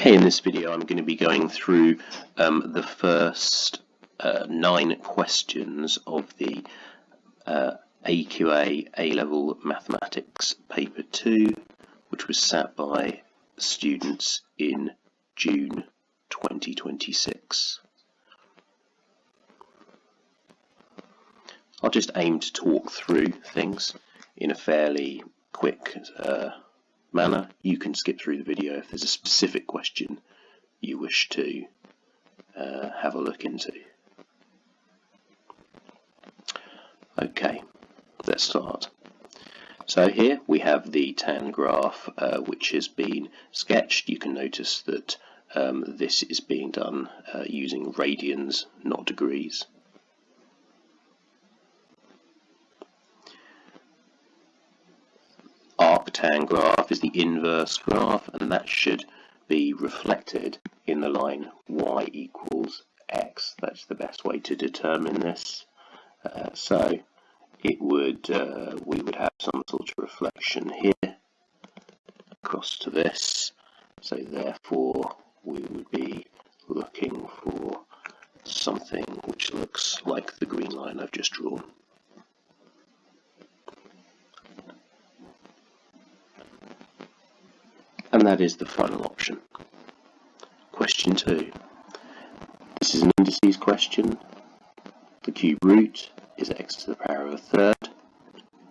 Okay, in this video I'm going to be going through the first 9 questions of the AQA A-level Mathematics paper 2, which was sat by students in June 2026. I'll just aim to talk through things in a fairly quick manner. You can skip through the video if there's a specific question you wish to have a look into. Okay, let's start. So here we have the tan graph which has been sketched. You can notice that this is being done using radians, not degrees. Arctan graph is the inverse graph, and that should be reflected in the line y equals x. That's the best way to determine this. So it would we would have some sort of reflection here across to this. So therefore we would be looking for something which looks like the green line I've just drawn. And that is the final option. Question 2. This is an indices question. The cube root is x to the power of a third,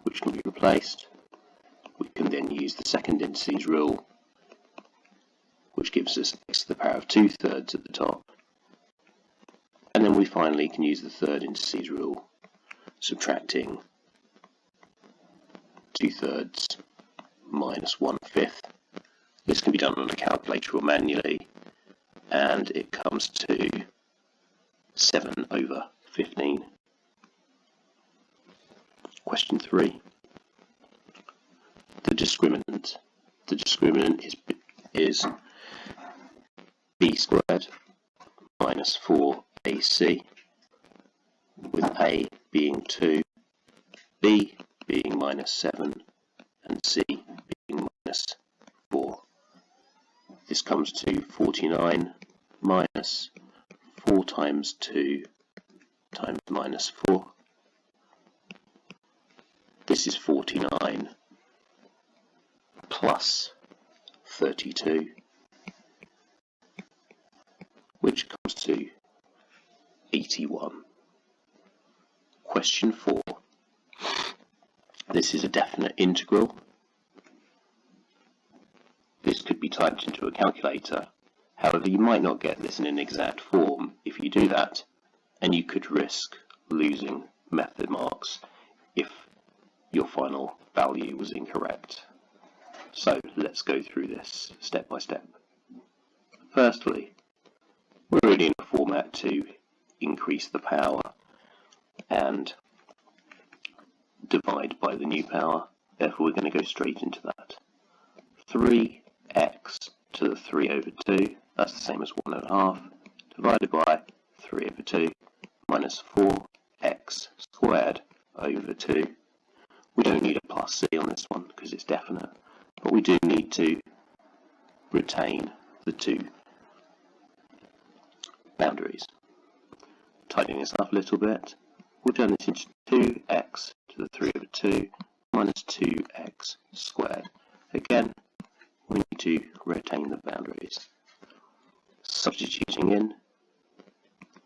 which can be replaced. We can then use the second indices rule, which gives us x to the power of 2/3 at the top. And then we finally can use the third indices rule, subtracting 2/3 minus 1/5. This can be done on a calculator or manually, and it comes to 7/15. Question 3. The discriminant. The discriminant is b squared minus 4ac, with a being 2, b being minus 7, and c being minus 4. This comes to 49 minus 4 times 2 times minus 4. This is 49 plus 32, which comes to 81. Question 4. This is a definite integral. This could be typed into a calculator. However, you might not get this in an exact form if you do that, and you could risk losing method marks if your final value was incorrect. So let's go through this step by step. Firstly, we're already in a format to increase the power and divide by the new power. Therefore, we're going to go straight into that. 3x to the 3/2, that's the same as 1.5, divided by 3/2 minus 4x squared over 2. We don't need a plus c on this one because it's definite, but we do need to retain the 2 boundaries. Tidying this up a little bit, we'll turn this into 2x to the 3/2 minus 2x squared. Again, we need to retain the boundaries. Substituting in,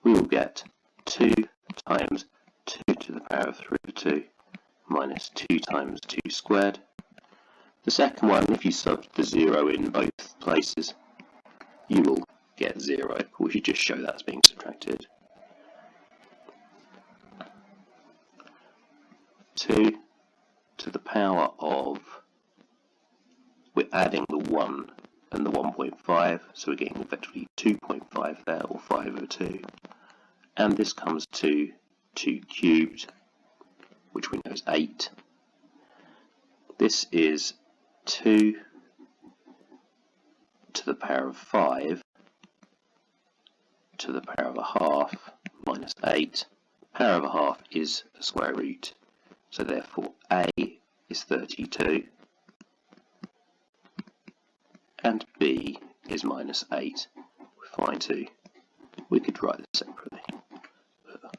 we will get 2 times 2 to the power of 3/2 minus 2 times 2 squared. The second one, if you sub the 0 in both places, you will get 0. We should just show that's being subtracted. 2 to the power of, we're adding the 1 and the 1.5, so we're getting effectively 2.5 there, or 5/2. And this comes to 2 cubed, which we know is 8. This is 2 to the power of 5 to the power of a half minus 8. Power of a half is the square root, so therefore a is 32 and b is minus 8. We're fine too. We could write this separately. But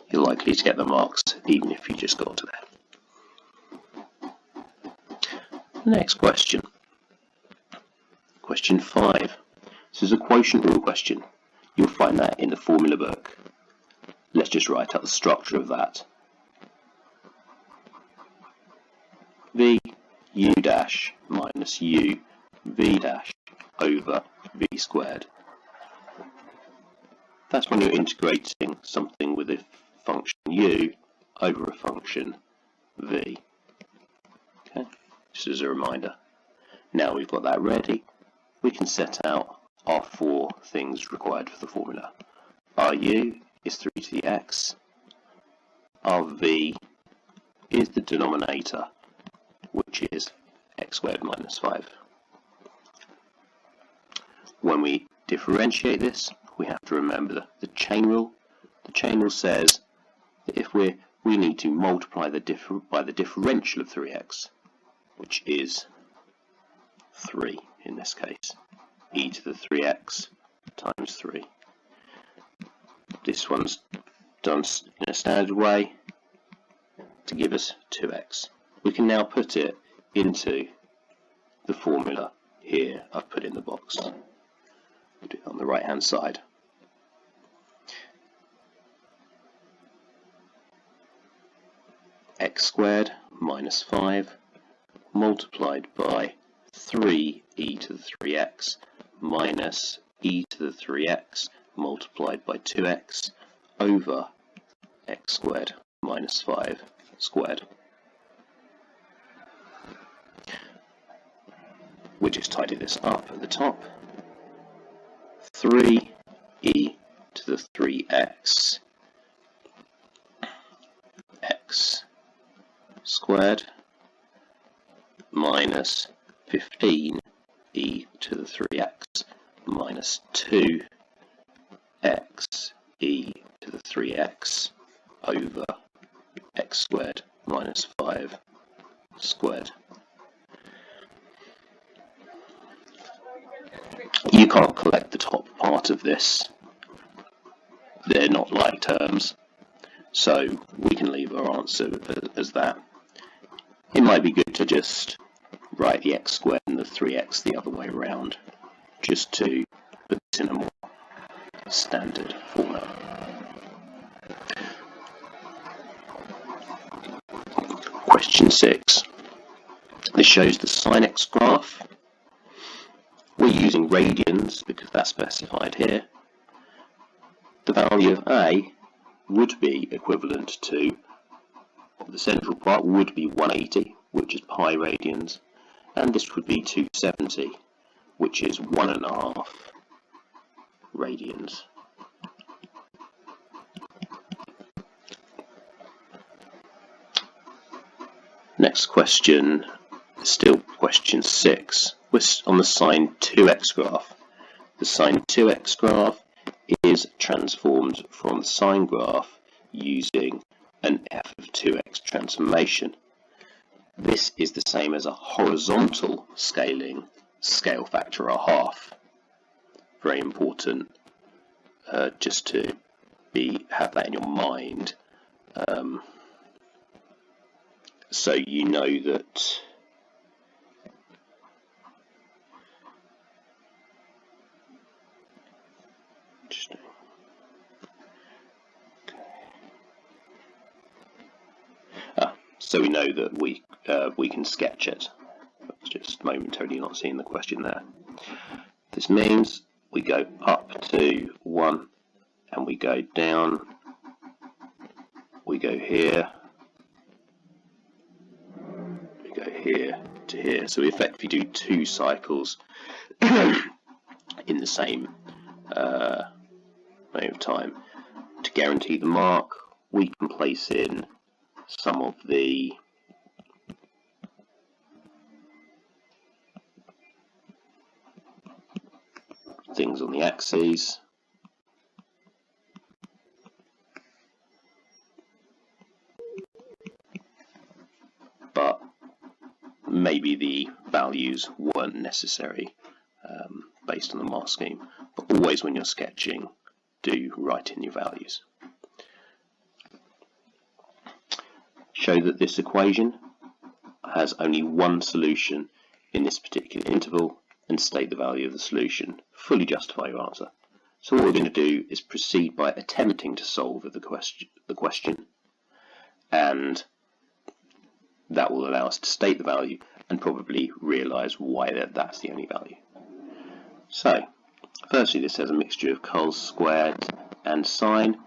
you're likely to get the marks even if you just got to there. The next question. Question 5. This is a quotient rule question. You'll find that in the formula book. Let's just write out the structure of that. V u dash minus u v dash over v squared. That's when you're integrating something with a function u over a function v. Okay, just as a reminder. Now we've got that ready, we can set out our 4 things required for the formula. Our u is 3 to the x, our v is the denominator, which is x squared minus 5. When we differentiate this, we have to remember the chain rule. The chain rule says that if we need to multiply by the differential of 3x, which is 3 in this case, e to the 3x times 3. This one's done in a standard way to give us 2x. We can now put it into the formula here I've put in the box. We'll do it on the right hand side. X squared minus 5 multiplied by 3e to the 3x minus e to the 3x multiplied by 2x over x squared minus 5 squared. We just tidy this up at the top. 3e to the 3x x squared minus 15e to the 3x minus 2x e to the 3x over x squared minus 5 squared. You can't collect the top part of this. They're not like terms, so we can leave our answer as that. It might be good to just write the x squared and the 3x the other way around, just to put this in a more standard format. Question 6. This shows the sin x graph. We're using radians because that's specified here. The value of a would be equivalent to, the central part would be 180, which is pi radians, and this would be 270, which is 1.5 radians. Next question, still question 6. We're on the sin 2x graph. The sin 2x graph is transformed from the sine graph using an f of 2x transformation. This is the same as a horizontal scaling scale factor of half. Very important, just to have that in your mind, so you know that so we know that we can sketch it. Just momentarily not seeing the question there. This means we go up to 1 and we go down, we go here, we go here to here. So we effectively do 2 cycles in the same amount of time. To guarantee the mark, we can place in some of the things on the axes. But maybe the values weren't necessary based on the mark scheme, but always when you're sketching, do write in your values. Show that this equation has only one solution in this particular interval and state the value of the solution. Fully justify your answer. So what we're going to do is proceed by attempting to solve the question, and that will allow us to state the value and probably realise why that's the only value. So firstly, this has a mixture of cos squared and sine,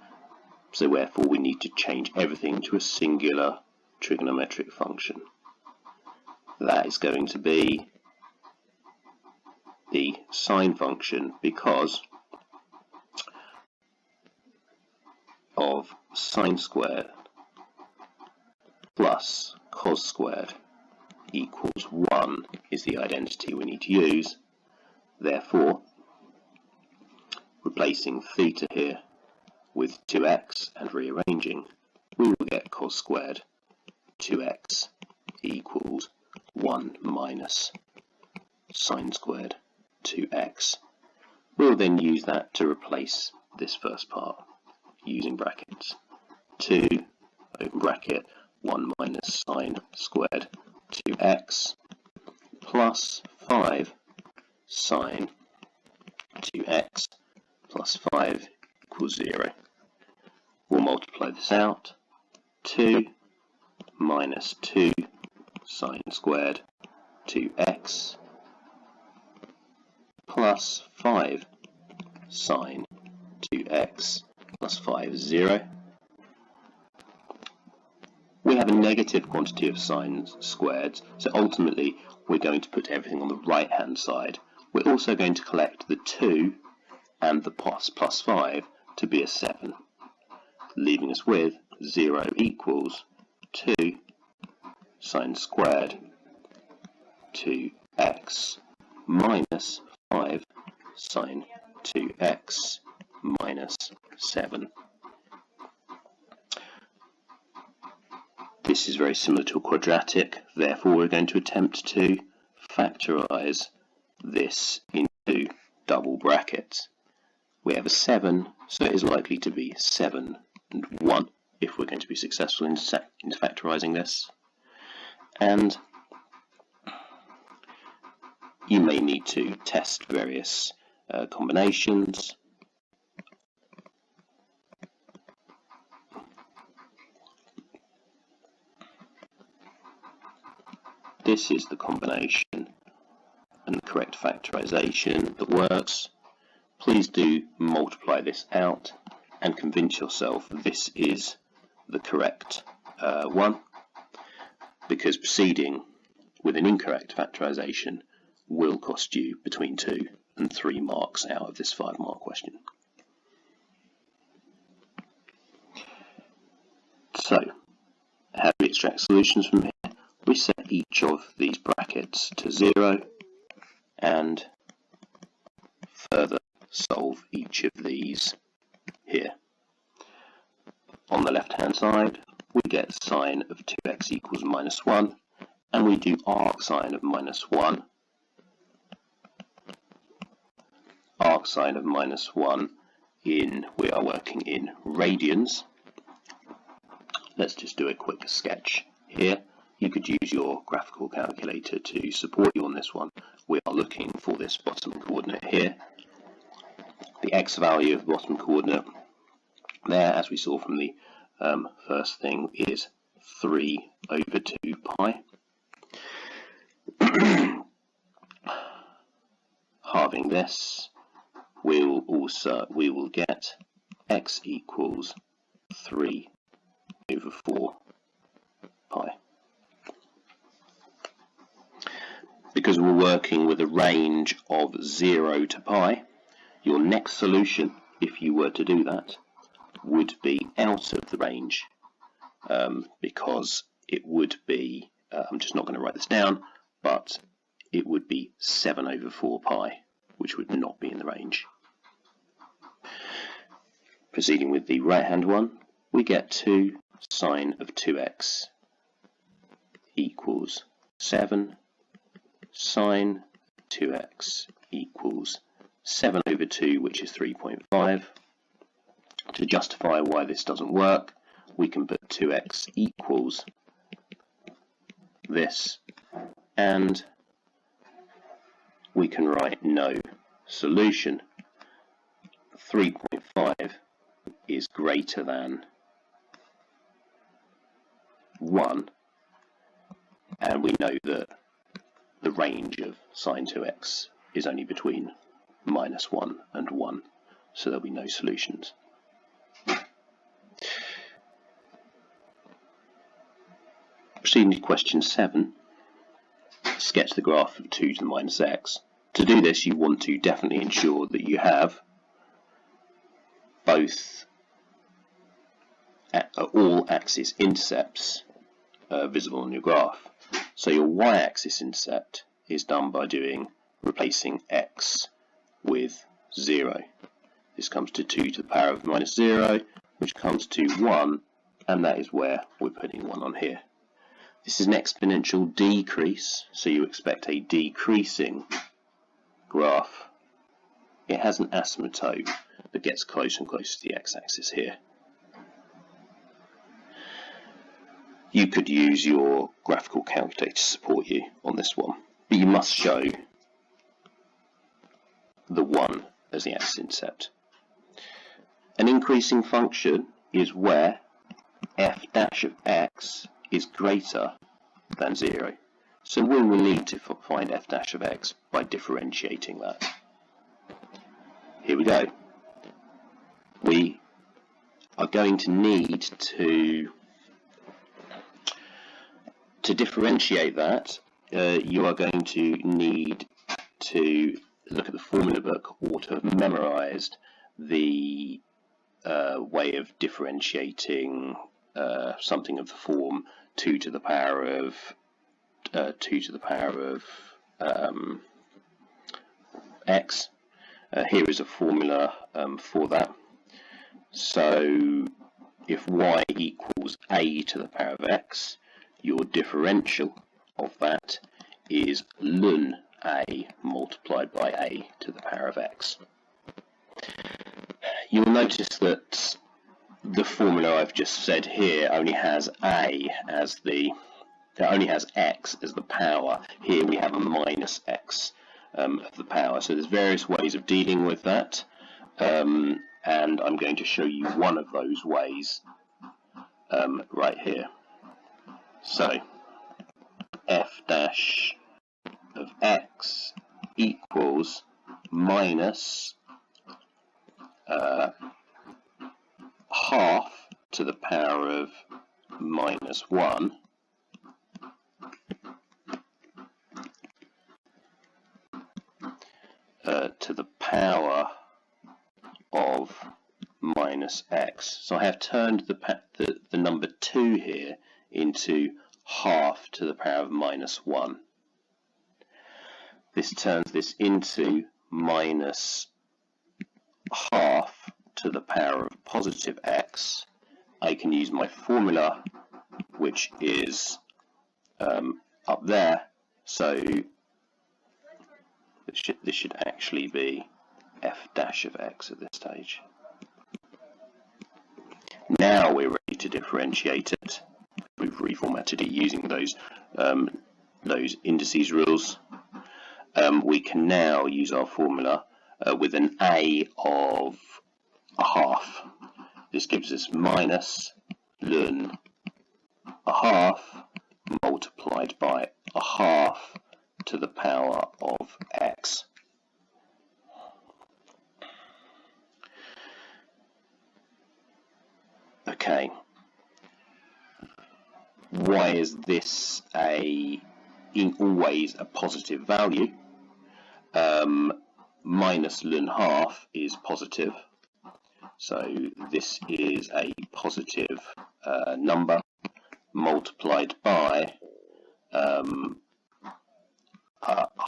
so therefore we need to change everything to a singular trigonometric function. That is going to be the sine function, because of sine squared plus cos squared equals 1 is the identity we need to use. Therefore, replacing theta here with 2x and rearranging, we will get cos squared 2x equals 1 minus sine squared 2x. We'll then use that to replace this first part using brackets. 2 open bracket 1 minus sine squared 2x plus 5 sine 2x plus 5 equals 0. We'll multiply this out. 2 minus 2 sine squared 2x plus 5 sine 2x plus 5 is 0. We have a negative quantity of sines squared, so ultimately we're going to put everything on the right hand side. We're also going to collect the 2 and the plus 5 to be a 7, leaving us with 0 equals 2 sine squared 2x minus 5 sine 2x minus 7. This is very similar to a quadratic, therefore we're going to attempt to factorise this into double brackets. We have a 7, so it is likely to be 7 and 1 if we're going to be successful in factorising this. And you may need to test various combinations. This is the combination and the correct factorisation that works. Please do multiply this out and convince yourself this is the correct one, because proceeding with an incorrect factorisation will cost you between 2 and 3 marks out of this 5-mark question. So, how do we extract solutions from here? We set each of these brackets to 0 and further solve each of these here. On the left hand side we get sine of 2x equals minus 1, and we do arc sine of minus 1. Arc sine of minus 1 we are working in radians. Let's just do a quick sketch here. You could use your graphical calculator to support you on this one. We are looking for this bottom coordinate here. The x value of the bottom coordinate there, as we saw from the first thing, is 3 over 2 pi. Halving this, we will get x equals 3 over 4 pi. Because we're working with a range of 0 to pi, your next solution, if you were to do that, would be out of the range, because it would be, I'm just not going to write this down, but it would be 7 over 4 pi, which would not be in the range. Proceeding with the right hand one, we get 2 sine of 2x equals 7, sine 2x equals 7 over 2, which is 3.5. To justify why this doesn't work, we can put 2x equals this, and we can write no solution. 3.5 is greater than 1, and we know that the range of sine 2x is only between -1 and 1, so there'll be no solutions. Proceeding to question 7, sketch the graph of 2 to the minus x. To do this, you want to definitely ensure that you have both all axis intercepts visible on your graph. So your y-axis intercept is done by replacing x with 0. This comes to 2 to the power of minus 0, which comes to 1, and that is where we're putting 1 on here. This is an exponential decrease, so you expect a decreasing graph. It has an asymptote that gets closer and closer to the x-axis here. You could use your graphical calculator to support you on this one, but you must show the 1 as the x-intercept. An increasing function is where f dash of x is greater than 0. So we will need to find f dash of x by differentiating that. Here we go. We are going to need to differentiate that. You are going to need to look at the formula book or to have memorized the way of differentiating something of the form 2 to the power of x. Here is a formula for that. So if y equals a to the power of x, your differential of that is ln a multiplied by a to the power of x. You'll notice that the formula I've just said here only has x as the power. Here we have a minus x of the power. So there's various ways of dealing with that, and I'm going to show you one of those ways right here. So f dash of x equals minus half to the power of minus 1 to the power of minus x. So I have turned the number 2 here into half to the power of minus 1. This turns this into minus half to the power of positive x. I can use my formula, which is up there, so this should actually be f dash of x at this stage. Now we're ready to differentiate it. We've reformatted it using those indices rules. We can now use our formula with an a of a half. This gives us minus ln a half multiplied by a half to the power of x. Okay. Why is this always a positive value? Minus ln half is positive, so this is a positive number multiplied by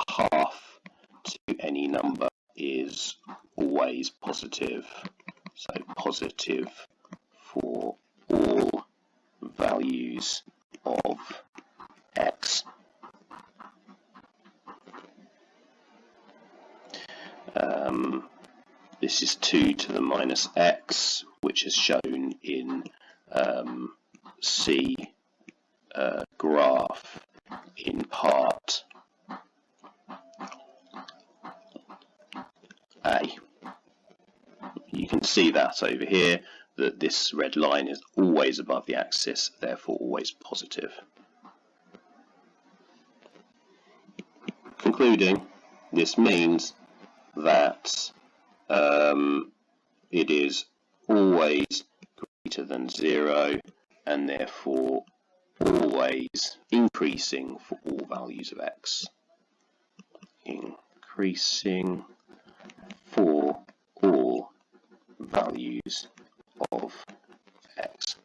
half to any number is always positive, so positive for all values of x. This is 2 to the minus x, which is shown in C graph in part A. You can see that over here, that this red line is always above the axis, therefore always positive. Concluding, this means that it is always greater than 0 and therefore always increasing for all values of x. Increasing for all values of x.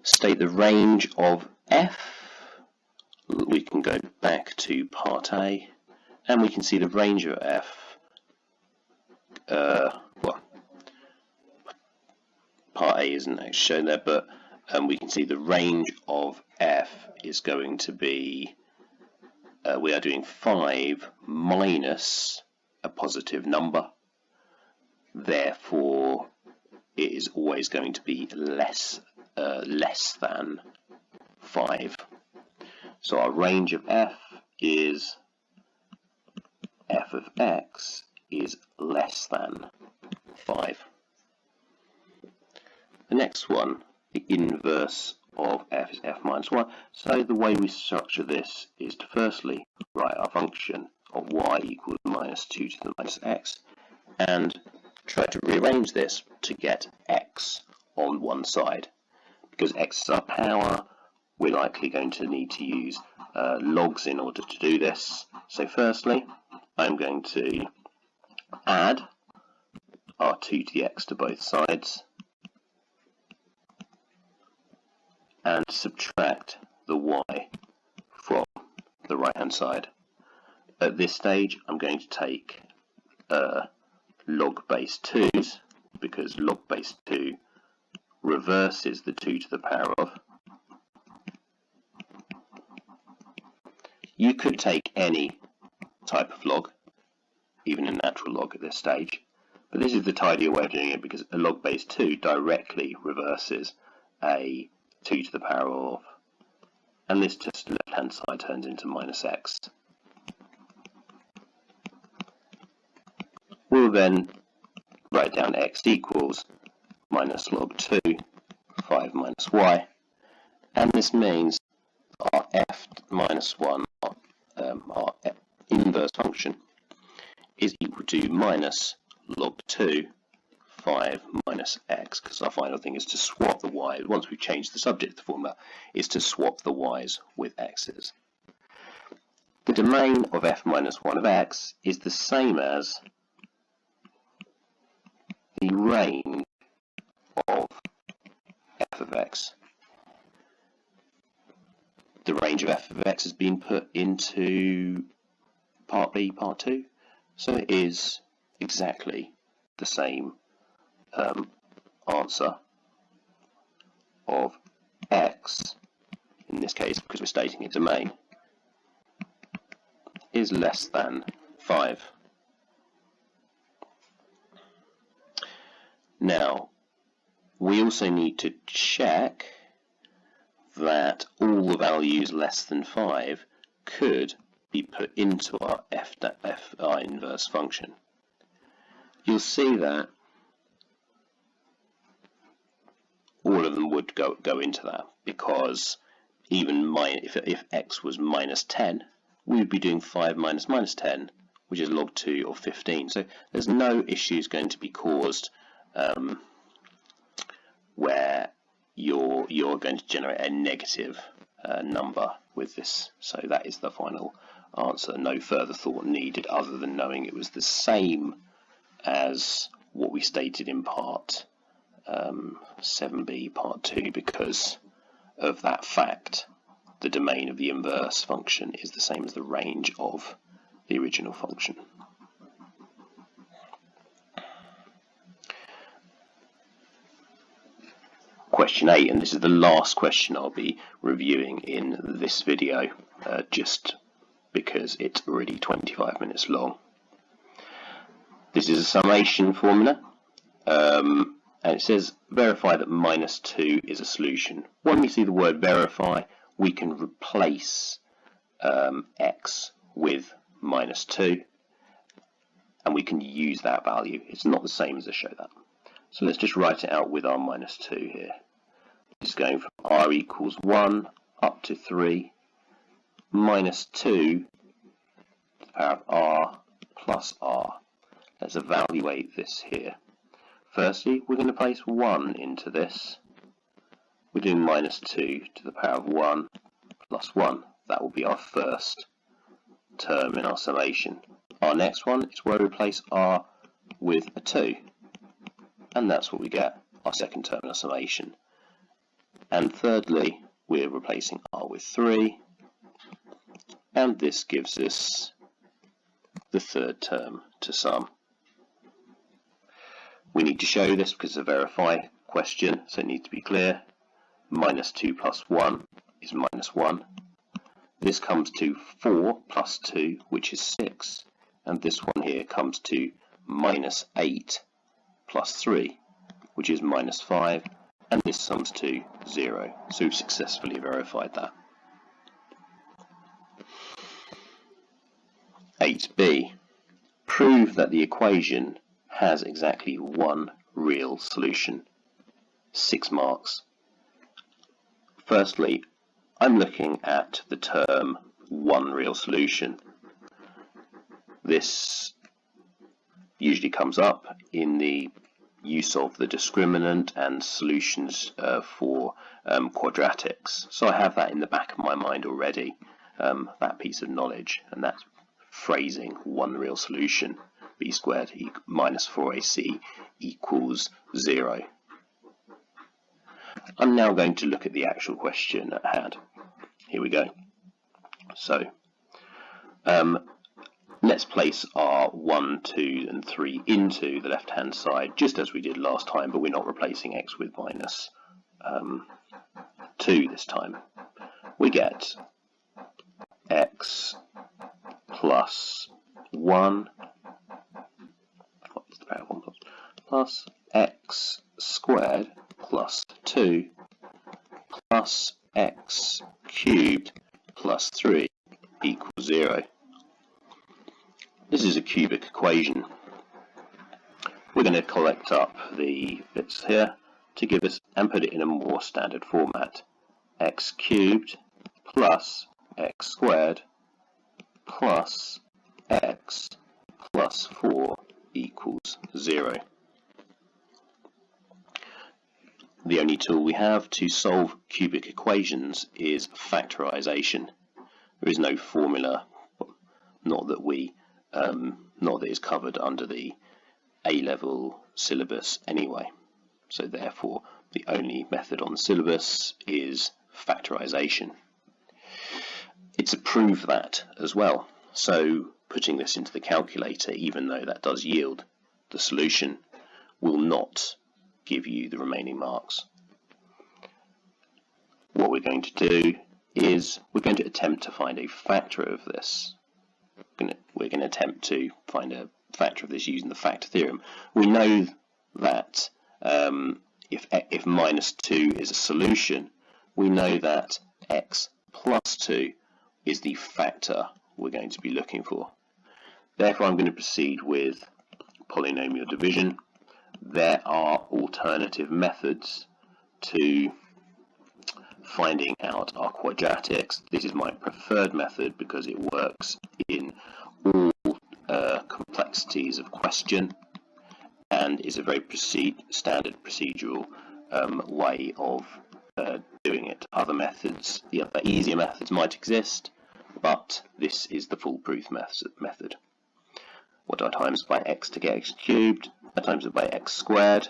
State the range of f. We can go back to part A and we can see the range of f. Part A isn't actually shown there, but we can see the range of f is going to be, we are doing 5 minus a positive number, therefore it is always going to be less than 5. So our range of f is f of x is less than 5. The next one, the inverse of f is f minus 1. So the way we structure this is to firstly write our function of y equals minus 2 to the minus x and try to rearrange this to get x on one side. Because x is our power, we're likely going to need to use logs in order to do this. So firstly, I'm going to add our 2 to the x to both sides and subtract the y from the right hand side. At this stage I'm going to take log base 2's, because log base 2 reverses the 2 to the power of. You could take any type of log, even a natural log at this stage, but this is the tidier way of doing it because a log base 2 directly reverses a 2 to the power of, and this just left hand side turns into minus x. We'll then write down x equals minus log 2, 5 minus y, and this means our f minus 1, our inverse function, is equal to minus log 2, 5 minus x, because our final thing is to swap the y. Once we've changed the subject to the formula, is to swap the y's with x's. The domain of f minus 1 of x is the same as the range of f of x. The range of f of x has been put into part B, part 2, so it is exactly the same answer of x, in this case because we're stating a domain, is less than 5. Now, we also need to check that all the values less than 5 could be put into our our inverse function. You'll see that all of them would go into that, because even if x was minus 10, we would be doing 5 minus minus 10, which is log 2 or 15. So there's no issues going to be caused where you're going to generate a negative number with this. So that is the final answer. No further thought needed other than knowing it was the same as what we stated in part 7b, part 2, because of that fact. The domain of the inverse function is the same as the range of the original function. Question 8, and this is the last question I'll be reviewing in this video, just because it's already 25 minutes long. This is a summation formula, and it says verify that minus 2 is a solution. When we see the word verify, we can replace x with minus 2, and we can use that value. It's not the same as a show that. So let's just write it out with our minus 2 here. This is going from r equals 1 up to 3, minus 2 to the power of r plus r. Let's evaluate this here. Firstly, we're going to place 1 into this. We're doing minus 2 to the power of 1 plus 1. That will be our first term in our summation. Our next one is where we replace r with a 2. And that's what we get, our second term in our summation. And thirdly, we're replacing r with 3. And this gives us the third term to sum. We need to show this because it's a verify question, so it needs to be clear. Minus 2 plus 1 is minus 1. This comes to 4 plus 2, which is 6. And this one here comes to minus 8 plus 3, which is minus 5. And this sums to 0. So we've successfully verified that. 8b. Prove that the equation has exactly one real solution. 6 marks. Firstly, I'm looking at the term one real solution. This usually comes up in the use of the discriminant and solutions for quadratics. So I have that in the back of my mind already, that piece of knowledge, and that phrasing, one real solution, b squared minus 4ac equals 0. I'm now going to look at the actual question at hand. Here we go. So let's place our 1, 2 and 3 into the left hand side just as we did last time, but we're not replacing x with minus 2 this time. We get x plus 1 plus x squared plus 2 plus x cubed plus 3 equals 0. This is a cubic equation. We're going to collect up the bits here to give us and put it in a more standard format. X cubed plus x squared plus x plus 4 equals 0. The only tool we have to solve cubic equations is factorization. There is no formula, not that is covered under the A-level syllabus anyway. So therefore, the only method on the syllabus is factorization. It's a prove that as well. So putting this into the calculator, even though that does yield the solution, will not give you the remaining marks. What we're going to do is we're going to attempt to find a factor of this. We're going to attempt to find a factor of this using the factor theorem. We know that if minus 2 is a solution, we know that x plus 2 is the factor we're going to be looking for. Therefore, I'm going to proceed with polynomial division. There are alternative methods to finding out our quadratics. This is my preferred method because it works in all complexities of question and is a very standard procedural way of doing it. Other methods, the other easier methods might exist, but this is the foolproof method. What do I times by x to get x cubed? I times it by x squared,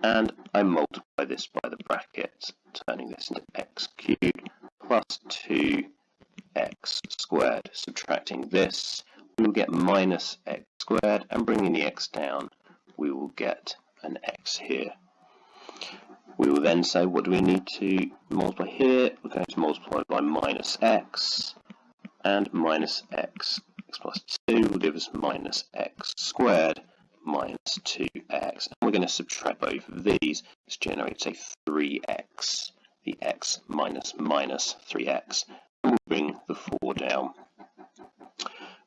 and I multiply this by the bracket, turning this into x cubed plus 2x squared. Subtracting this, we will get minus x squared, and bringing the x down, we will get an x here. We will then say, what do we need to multiply here? We're going to multiply by minus x, and minus x plus 2 will give us minus x squared, minus 2x. And we're going to subtract both of these. This generates a 3x. The x minus 3x. And we'll bring the 4 down.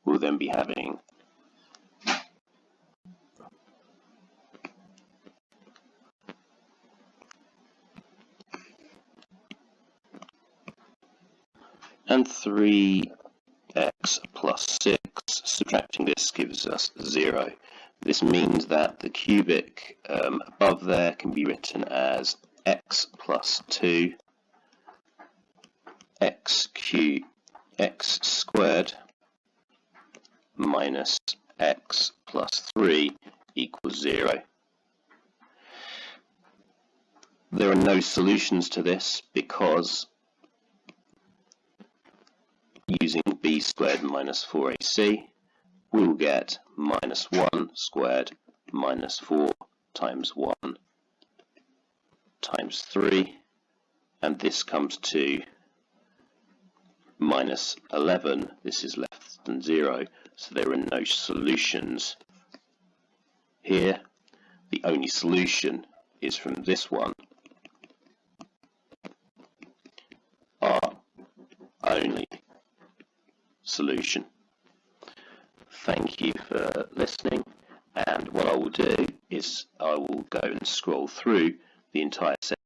We'll then be having and 3x plus 6, subtracting this gives us 0. This means that the cubic above there can be written as x plus 2 x squared minus x plus 3 equals 0. There are no solutions to this because using b squared minus 4ac, we will get minus 1 squared minus 4 times 1 times 3, and this comes to minus 11. This is less than 0, so there are no solutions here. The only solution is from this one. Our only solution. Thank you for listening, and what I will do is I will go and scroll through the entire section